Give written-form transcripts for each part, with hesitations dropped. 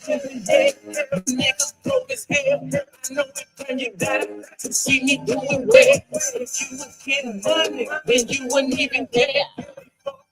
every day. Niggas broke as hell. I know it when you got to see me doing well. If you was getting money, then you wouldn't even care.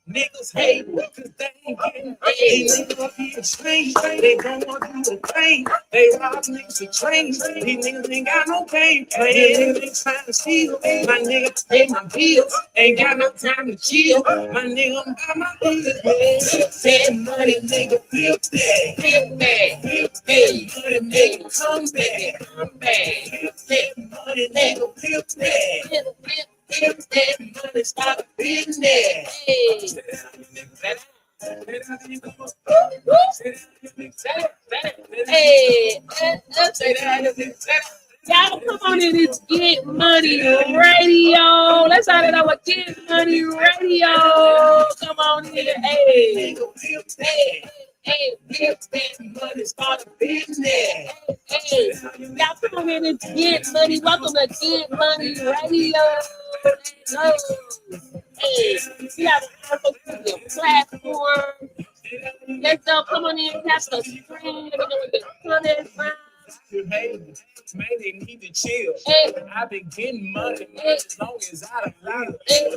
Niggas hate cause they ain't getting paid. Niggas be ashamed. They don't want to do a thing. They rob niggas to train. These niggas ain't got no pain. They ain't trying to steal. My nigga pay my bills. Ain't got no time to chill. My nigga buy my bills. Say money, nigga, flip that. Flip that. Flip that. Money, nigga, come back. Come back. Say money, nigga, flip that. Flip, flip. If that money start a business, hey. Y'all come on in this Get Money Radio. Let's start it out with Get Money Radio. Come on in, hey. Hey, money start a business. Hey, y'all come on in and Get Money. Welcome to Get Money Radio. Hey, we have a social platform. Let's go. Come on in, tap the screen. Let me know where the sun is from. Man, they need to chill. Hey. I've been getting money as long as I don't live. Hey.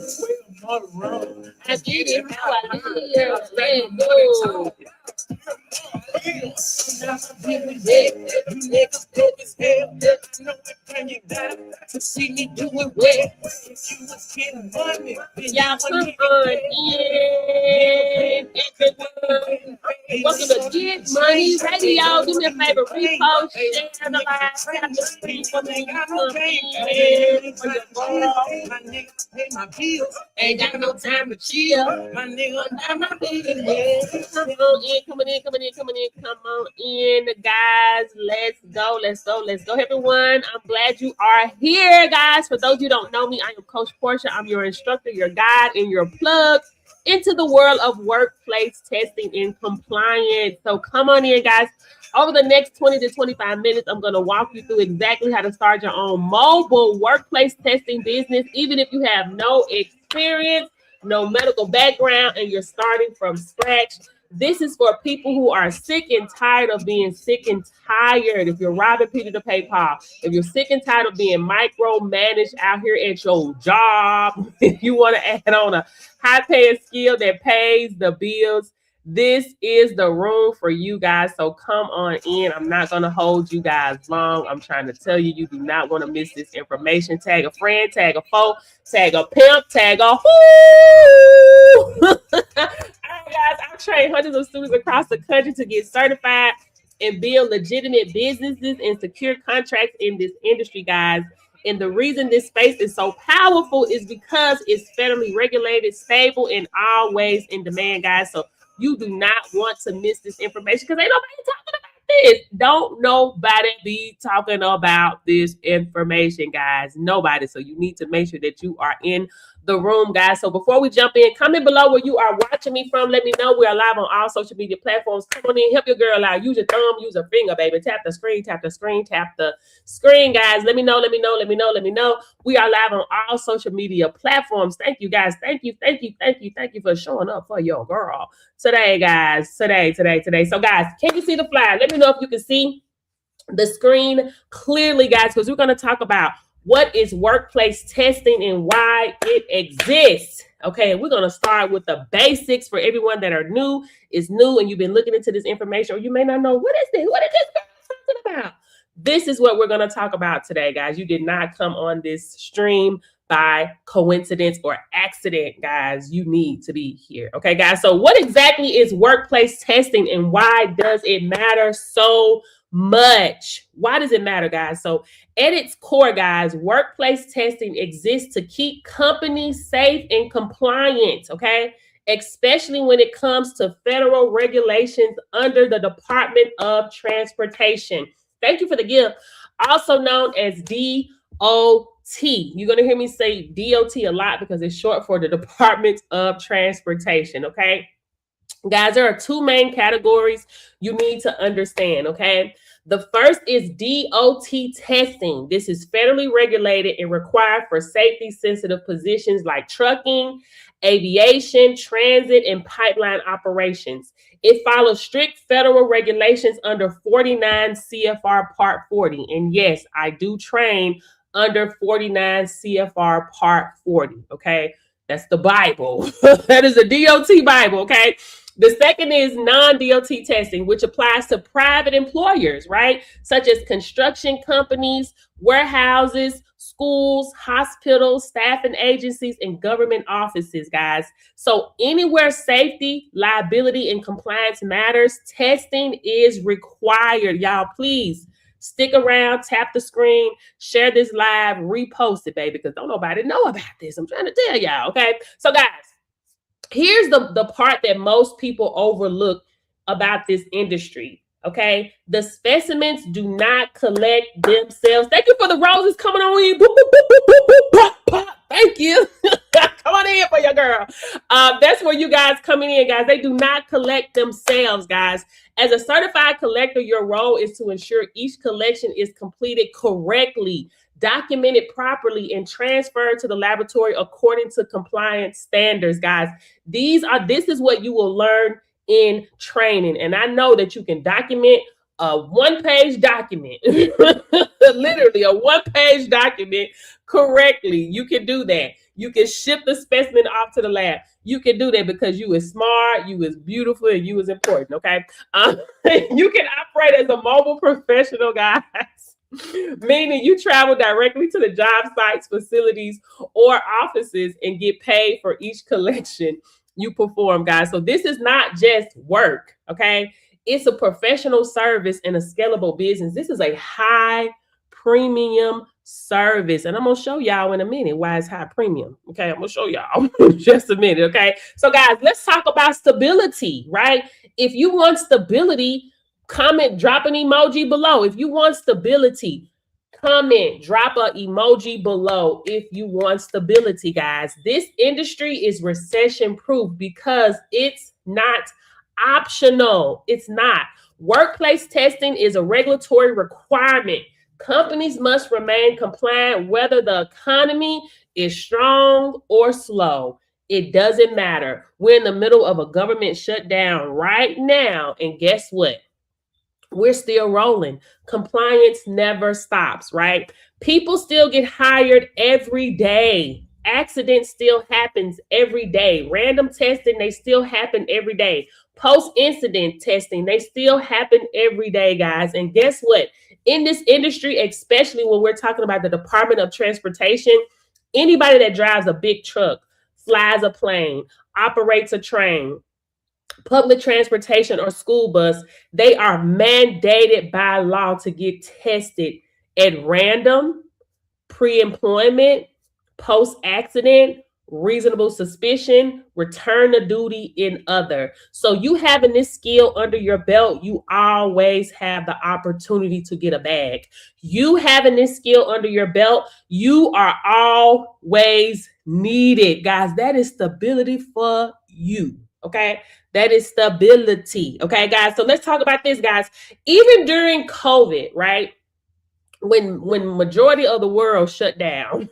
12 months run. I get it how I live. Hey, go. You niggas dope as hell. I know it when you die to see me doing well. If you was getting money, y'all come on in. Welcome to Get Money Radio. Do me a favor, repost, share the live, tap the screen for me. My niggas pay my bills. Ain't got no time to chill. My nigga buy my bills. Come on in, come on in, guys. Let's go, everyone. I'm glad you are here, guys. For those of you who don't know me, I am Coach Portia. I'm your instructor, your guide, and your plug into the world of workplace testing and compliance. So come on in, guys. Over the next 20 to 25 minutes, I'm going to walk you through exactly how to start your own mobile workplace testing business, even if you have no experience, no medical background, and you're starting from scratch. This is for people who are sick and tired of being sick and tired. If you're robbing Peter to pay Paul, if you're sick and tired of being micromanaged out here at your job, if you want to add on a high-paying skill that pays the bills, this is the room for you guys. So come on in. I'm not going to hold you guys long. I'm trying to tell you, you do not want to miss this information. Tag a friend, tag a foe, tag a pimp, tag a whoo. Guys, I've trained hundreds of students across the country to get certified and build legitimate businesses and secure contracts in this industry, guys. And the reason this space is so powerful is because it's federally regulated, stable, and always in demand, guys. So you do not want to miss this information because ain't nobody talking about this. Don't nobody be talking about this information, guys. Nobody. So you need to make sure that you are in the room, guys. So before we jump in, comment below where you are watching me from. Let me know. We are live on all social media platforms. Come on in, help your girl out. Use your thumb, use a finger, baby. Tap the screen, tap the screen, tap the screen, guys. Let me know. We are live on all social media platforms. Thank you, guys. Thank you for showing up for your girl today, guys. Today. So, guys, can you see the flyer? Let me know if you can see the screen clearly, guys, because we're going to talk about what is workplace testing and why it exists. Okay, we're going to start with the basics for everyone that are new, is new, and you've been looking into this information, or you may not know, what is this? What is this talking about? This is what we're going to talk about today, guys. You did not come on this stream by coincidence or accident, guys. You need to be here. Okay, guys. So what exactly is workplace testing and why does it matter so much? Why does it matter, guys? So at its core, guys, workplace testing exists to keep companies safe and compliant, okay? Especially when it comes to federal regulations under the Department of Transportation. Thank you for the gift. Also known as DOT. You're going to hear me say DOT a lot because it's short for the Department of Transportation, okay? Guys, there are two main categories you need to understand, okay? The first is DOT testing. This is federally regulated and required for safety-sensitive positions like trucking, aviation, transit, and pipeline operations. It follows strict federal regulations under 49 CFR Part 40. And yes, I do train under 49 CFR Part 40. Okay. That's the Bible. That is a DOT Bible. Okay. The second is non-DOT testing, which applies to private employers, right? Such as construction companies, warehouses, schools, hospitals, staffing agencies, and government offices, guys. So anywhere safety, liability, and compliance matters, testing is required. Y'all, please stick around, tap the screen, share this live, repost it, baby, because don't nobody know about this. I'm trying to tell y'all, okay? So, guys, here's the part that most people overlook about this industry. Okay, the specimens do not collect themselves. Thank you for the roses coming on in. Boop, boop, boop, boop, boop, boop, pop, pop. Thank you. Come on in for your girl. That's where you guys coming in, guys. They do not collect themselves, guys. As a certified collector, your role is to ensure each collection is completed correctly, documented properly, and transferred to the laboratory according to compliance standards, guys. This is what you will learn in training. And I know that you can document a one-page document, literally a one-page document correctly. You can do that. You can ship the specimen off to the lab. You can do that because you is smart, you is beautiful, and you is important, okay? You can operate as a mobile professional, guys. Meaning you travel directly to the job sites, facilities, or offices and get paid for each collection you perform, guys. So this is not just work, okay? It's a professional service and a scalable business. This is a high premium service. And I'm going to show y'all in a minute why it's high premium. Okay, I'm going to show y'all in just a minute, okay? So guys, let's talk about stability, right? If you want stability, comment, drop an emoji below. If you want stability, comment, drop an emoji below if you want stability, guys. This industry is recession proof because it's not optional. It's not. Workplace testing is a regulatory requirement. Companies must remain compliant whether the economy is strong or slow. It doesn't matter. We're in the middle of a government shutdown right now, and guess what? We're still rolling. Compliance never stops, right? People still get hired every day. Accidents still happens every day. Random testing, they still happen every day. Post-incident testing, they still happen every day, guys. And guess what? In this industry, especially when we're talking about the Department of Transportation, anybody that drives a big truck, flies a plane, operates a train, public transportation, or school bus, they are mandated by law to get tested at random, pre-employment, post-accident, reasonable suspicion, return to duty, and other. So you having this skill under your belt, you always have the opportunity to get a bag. You having this skill under your belt, you are always needed, guys. That is stability for you, okay? That is stability, okay, guys? So let's talk about this, guys. Even during COVID, right? When majority of the world shut down,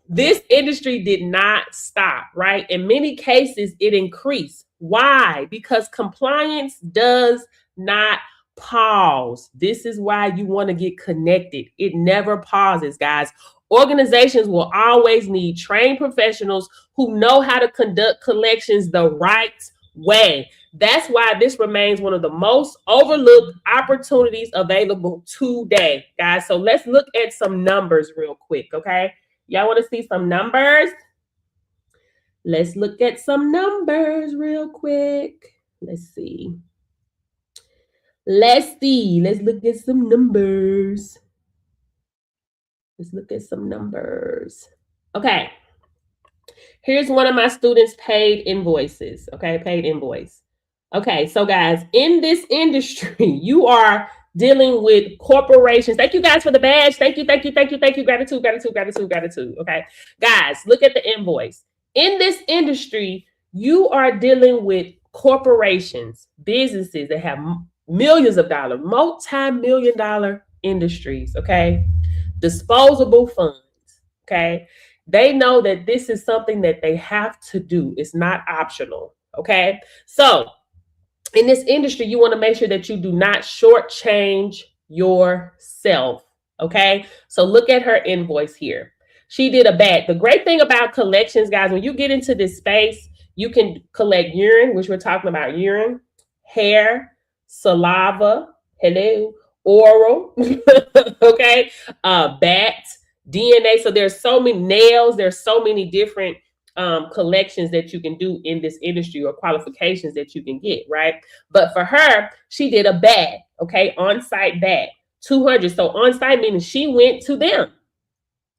this industry did not stop, right? In many cases, it increased. Why? Because compliance does not pause. This is why you want to get connected. It never pauses, guys. Organizations will always need trained professionals who know how to conduct collections the right way. That's why this remains one of the most overlooked opportunities available today, guys. So let's look at some numbers real quick, okay? Y'all want to see some numbers? Let's look at some numbers real quick. Let's see. Let's look at some numbers. Let's look at some numbers. Okay. Here's one of my students' paid invoices. Okay, paid invoice. Okay, so guys, in this industry, you are dealing with corporations. Thank you guys for the badge. Thank you. Gratitude. Okay, guys, look at the invoice. In this industry, you are dealing with corporations, businesses that have millions of dollars, multi-million-dollar industries, okay? Disposable funds, okay? They know that this is something that they have to do. It's not optional. Okay. So in this industry, you want to make sure that you do not shortchange yourself. Okay. So look at her invoice here. She did a bag. The great thing about collections, guys, when you get into this space, you can collect urine, which we're talking about urine, hair, saliva, hello, oral, okay, bat, DNA. So there's so many nails, there's so many different collections that you can do in this industry or qualifications that you can get, right? But for her, she did a bag, okay, on-site bag, 200. So on-site meaning she went to them,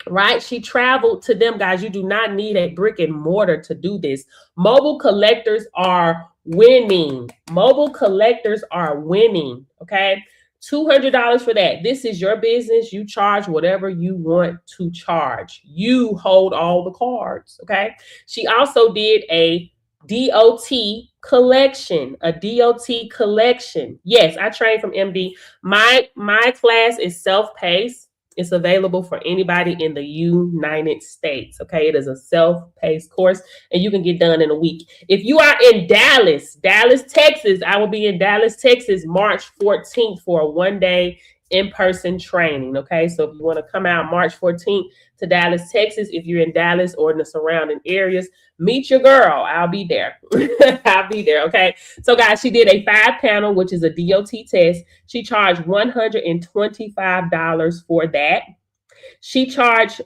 right? She traveled to them, guys. You do not need a brick and mortar to do this. Mobile collectors are winning. Mobile collectors are winning, okay? $200 for that. This is your business. You charge whatever you want to charge. You hold all the cards, okay? She also did a DOT collection, a DOT collection. Yes, I trained from MD. My class is self-paced. It's available for anybody in the United States. Okay, it is a self-paced course, and you can get done in a week. If you are in Dallas, Texas, I will be in Dallas, Texas, March 14th for a one-day in-person training. Okay, so if you want to come out March 14th to Dallas, Texas, if you're in Dallas or in the surrounding areas, meet your girl. I'll be there. I'll be there. Okay. So, guys, she did a 5-panel, which is a DOT test. She charged $125 for that. She charged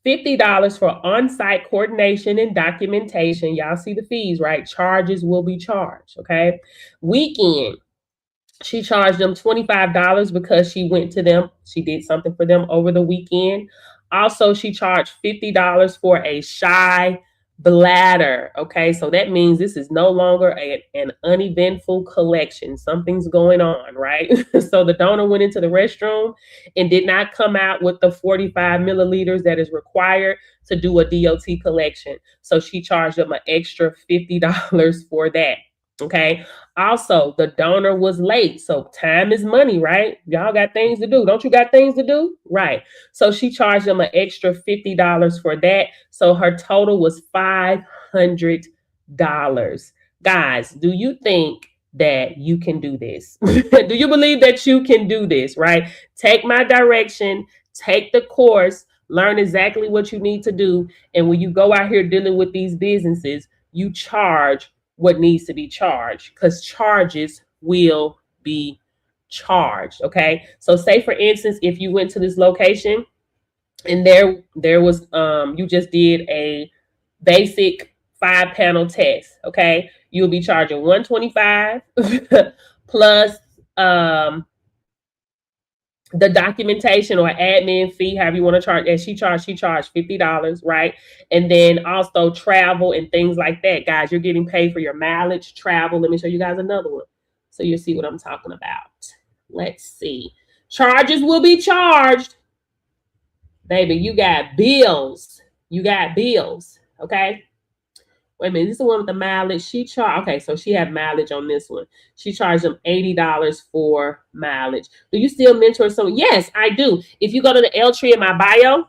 $50 for on-site coordination and documentation. Y'all see the fees, right? Charges will be charged. Okay. Weekend. She charged them $25 because she went to them. She did something for them over the weekend. Also, she charged $50 for a shy bladder. Okay, so that means this is no longer an uneventful collection. Something's going on, right? So the donor went into the restroom and did not come out with the 45 milliliters that is required to do a DOT collection. So she charged them an extra $50 for that. Okay. Also, the donor was late. So time is money, right? Y'all got things to do. Don't you got things to do? Right. So she charged them an extra $50 for that. So her total was $500. Guys, do you think that you can do this? Do you believe that you can do this, right? Take my direction, take the course, learn exactly what you need to do. And when you go out here dealing with these businesses, you charge what needs to be charged, because charges will be charged. Okay. So say for instance, if you went to this location and there was you just did a basic 5-panel test. Okay. You'll be charging $125 plus the documentation or admin fee, however you want to charge. And she charged $50, right? And then also travel and things like that. Guys, you're getting paid for your mileage, travel. Let me show you guys another one so you'll see what I'm talking about. Let's see. Charges will be charged. Baby, you got bills. You got bills. Okay. Wait a minute, this is the one with the mileage. She charged, okay, so she had mileage on this one. She charged them $80 for mileage. Do you still mentor someone? Yes, I do. If you go to the L tree in my bio,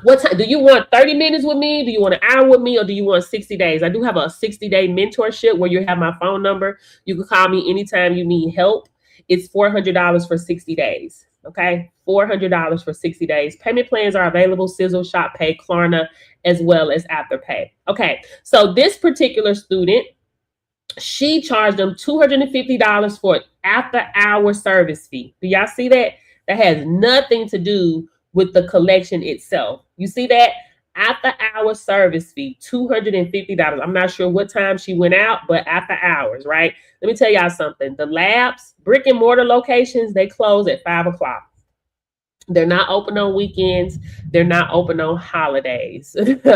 what time do you want? 30 minutes with me? Do you want an hour with me, or do you want 60 days? I do have a 60-day mentorship where you have my phone number. You can call me anytime you need help. It's $400 for 60 days. Okay, $400 for 60 days. Payment plans are available: Sizzle, Shop Pay, Klarna, as well as Afterpay. Okay, so this particular student, she charged them $250 for after-hour service fee. Do y'all see that? That has nothing to do with the collection itself. You see that? After-hour service fee, $250. I'm not sure what time she went out, but after hours, right? Let me tell y'all something. The labs, brick and mortar locations, they close at 5 o'clock. They're not open on weekends. They're not open on holidays.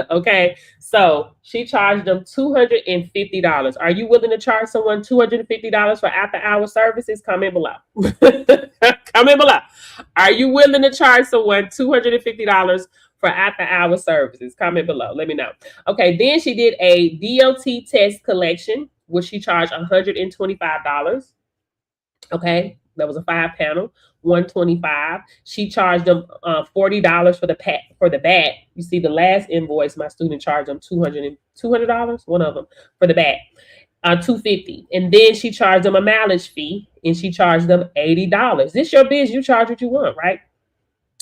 Okay. So she charged them $250. Are you willing to charge someone $250 for after-hour services? Comment below. Comment below. Are you willing to charge someone $250 for after-hour services? Comment below. Let me know. Okay. Then she did a DOT test collection, which she charged $125. Okay. That was a 5 panel, 125. She charged them $40 for the bat. You see the last invoice, my student charged them $200, one of them, for the bat. 250, and then she charged them a mileage fee, and she charged them $80. This your biz, you charge what you want, right?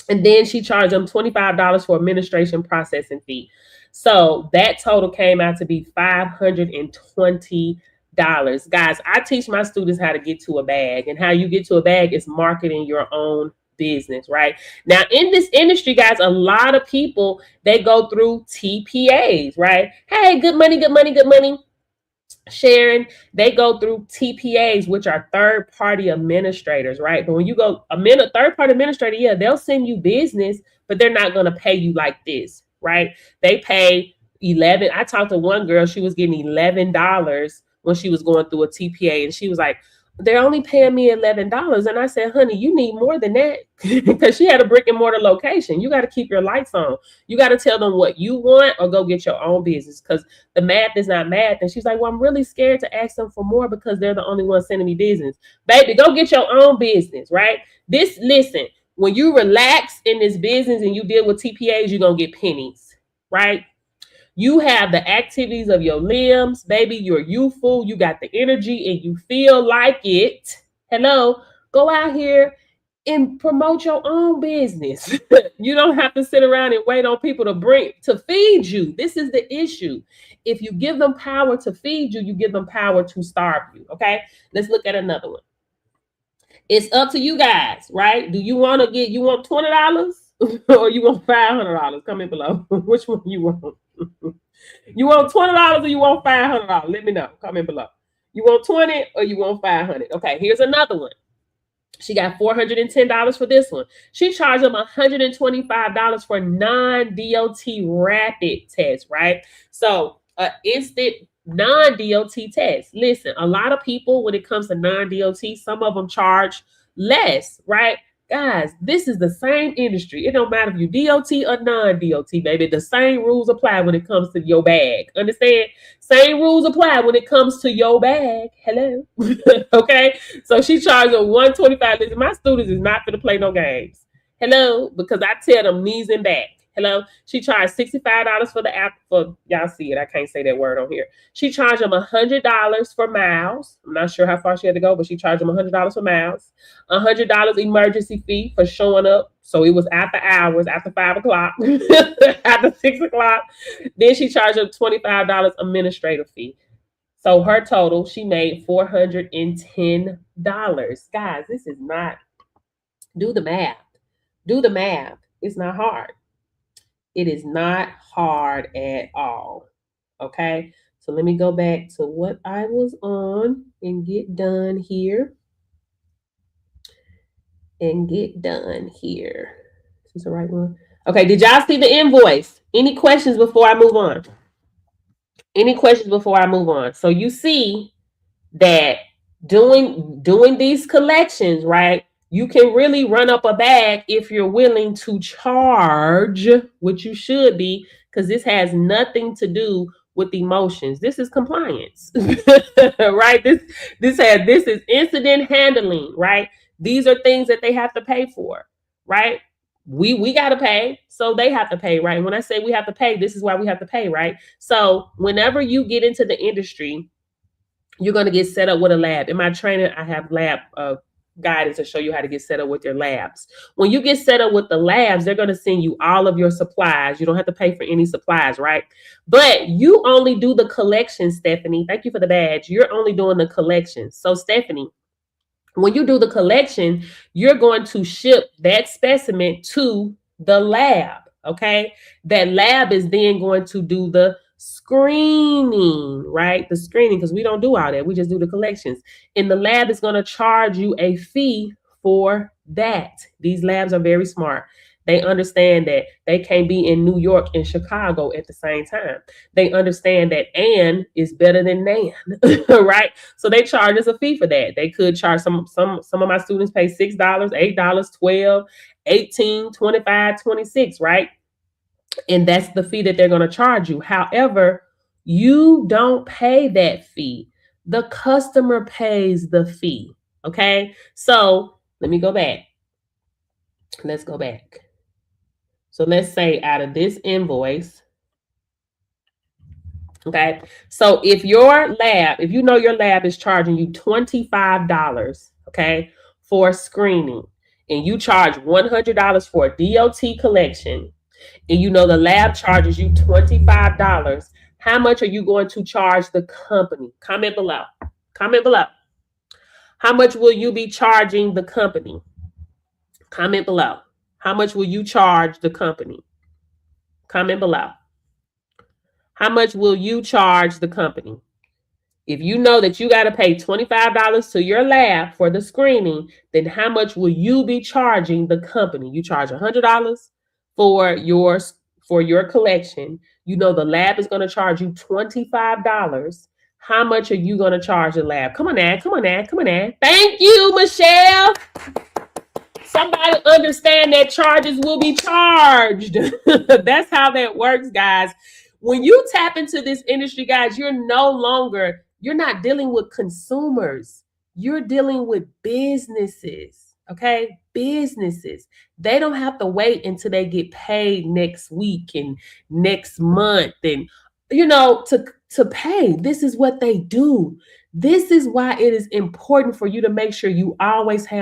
And then she charged them $25 for administration processing fee. So that total came out to be $520. Guys, I teach my students how to get to a bag, and how you get to a bag is marketing your own business, right? Now, in this industry, guys, a lot of people, they go through TPAs, right? Hey, good money, good money, good money. Sharon, they go through TPAs, which are third-party administrators, right? But when you go a third-party administrator, yeah, they'll send you business, but they're not going to pay you like this, right? They pay 11. I talked to one girl, she was getting $11 when she was going through a TPA, and she was like, they're only paying me $11. And I said, honey, you need more than that, because she had a brick and mortar location. You got to keep your lights on. You got to tell them what you want, or go get your own business, because the math is not math. And she's like, well, I'm really scared to ask them for more because they're the only ones sending me business. Baby, go get your own business, right? Listen, when you relax in this business and you deal with TPAs, you're going to get pennies, right? You have the activities of your limbs, baby. You're youthful. You got the energy and you feel like it. Hello, go out here and promote your own business. You don't have to sit around and wait on people to feed you. This is the issue. If you give them power to feed you, you give them power to starve you. Okay, let's look at another one. It's up to you guys, right? Do you want $20 or you want $500? Comment below. Which one you want? You want $20 or you want $500? Let me know. Comment below. You want 20 or you want 500? Okay, here's another one. She got $410 for this one. She charged them $125 for non-DOT rapid test, right? So instant non-DOT test. Listen, a lot of people, when it comes to non-DOT, some of them charge less, right? Guys, this is the same industry. It don't matter if you DOT or non-DOT, baby. The same rules apply when it comes to your bag. Understand? Same rules apply when it comes to your bag. Hello. Okay? So she charged them $125. Listen, my students is not going to play no games. Hello? Because I tell them knees and back. Hello? She charged $65 for the app. For y'all see it. I can't say that word on here. She charged them $100 for miles. I'm not sure how far she had to go, but she charged them $100 for miles. $100 emergency fee for showing up. So it was after hours, after 5 o'clock, after 6 o'clock. Then she charged them $25 administrative fee. So her total, she made $410. Guys, this is not, do the math. Do the math. It's not hard. It is not hard at all. Okay. So let me go back to what I was on and get done here. Is this the right one? Okay. Did y'all see the invoice? Any questions before I move on? So you see that doing these collections, right? You can really run up a bag if you're willing to charge, which you should be, because this has nothing to do with emotions. This is compliance, right? This is incident handling, right? These are things that they have to pay for, right? We got to pay, so they have to pay, right? And when I say we have to pay, this is why we have to pay, right? So whenever you get into the industry, you're going to get set up with a lab. In my training, I have lab guidance to show you how to get set up with your labs. When you get set up with the labs, they're going to send you all of your supplies. You don't have to pay for any supplies, right? But you only do the collection, Stephanie. Thank you for the badge. You're only doing the collection. So Stephanie, when you do the collection, you're going to ship that specimen to the lab, okay? That lab is then going to do the screening, right? The screening, because we don't do all that. We just do the collections. And the lab is going to charge you a fee for that. These labs are very smart. They understand that they can't be in New York and Chicago at the same time. They understand that Ann is better than Nan, right? So they charge us a fee for that. They could charge some of my students pay $6, $8, $12, $18, $25, $26, right? And that's the fee that they're going to charge you. However, you don't pay that fee. The customer pays the fee. Okay, so let me go back. Let's go back. So let's say out of this invoice, okay, so if your lab, if you know your lab is charging you $25, okay, for screening, and you charge $100 for a DOT collection, and you know the lab charges you $25, how much are you going to charge the company? Comment below. Comment below. How much will you be charging the company? Comment below. How much will you charge the company? Comment below. How much will you charge the company? If you know that you got to pay $25 to your lab for the screening, then how much will you be charging the company? You charge $100 for your collection. You know the lab is going to charge you $25. How much are you going to charge the lab? Come on, Ad. Come on, Ad. Come on, Ad. Thank you, Michelle. Somebody understand that charges will be charged. That's how that works, guys. When you tap into this industry, guys, you're not dealing with consumers. You're dealing with businesses, okay? Businesses. They don't have to wait until they get paid next week and next month and, to pay. This is what they do. This is why it is important for you to make sure you always have